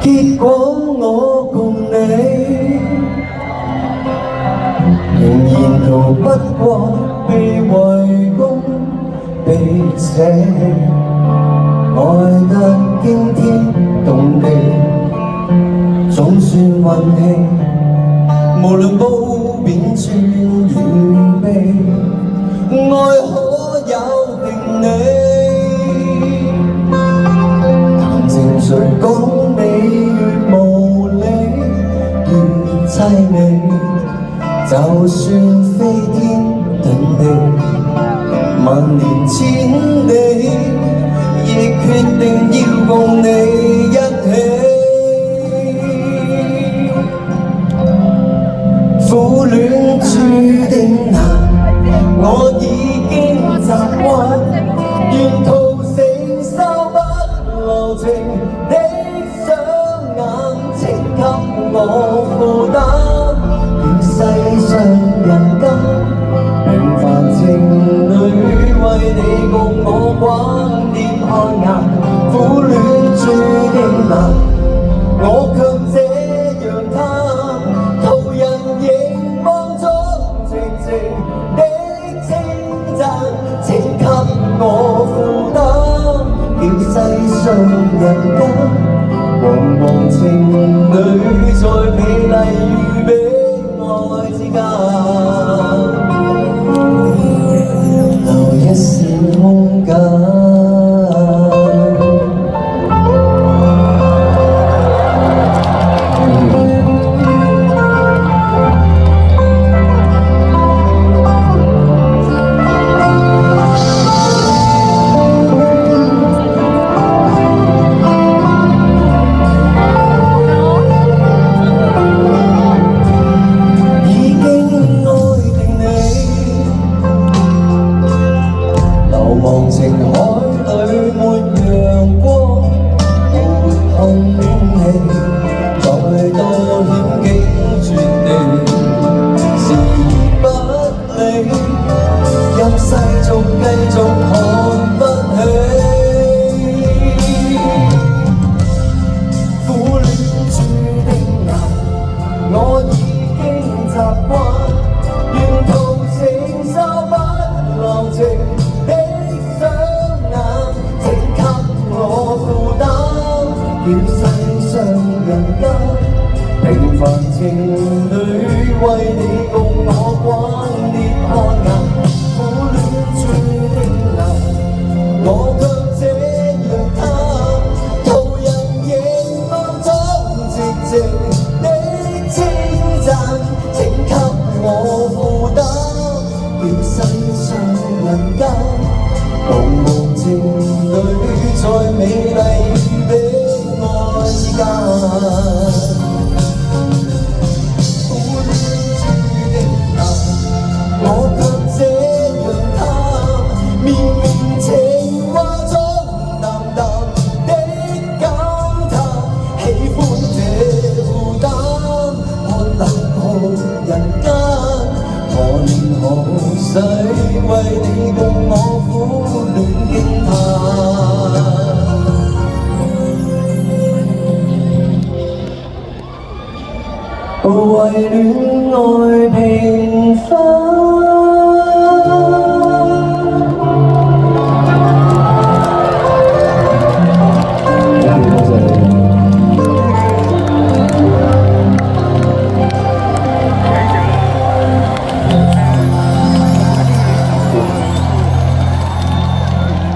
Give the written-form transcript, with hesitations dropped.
結果我共你仍然逃不過被圍攻被捨，愛得驚天動地，總算運氣，無論褒貶尊與卑，愛可有定理。誰講你越無理越凄美，就算飛天遁地萬年千里，亦決定要共你一起。苦戀注定難，我已經習慣，沿途承受不留情的雙眼，請給我負擔。願世上人間平凡情侶為你共我橫跌看眼，苦戀注定難，我卻這樣貪，途人凝望中靜靜的稱讚，請給我負擔。叫世上人間茫茫情侶在美麗與悲哀之間留一線空間。情海裡沒陽光，沒空氣，再多險境絕地，視而不理，任世俗繼續看不起。苦戀注定難，我已經習慣，沿途承受不留情。叫世上人間平凡情侶為你共我橫跌看眼，苦戀注定難，我卻這樣貪，途人凝望中寂靜的稱讚，請給我負擔。叫世上人間茫茫情侶在美麗與悲愛之間，苦戀注定難，我卻這樣貪，綿綿情話中淡淡的感嘆，喜歡這負擔，看冷酷人間，何年何世為你共我苦戀驚嘆。為戀愛平凡。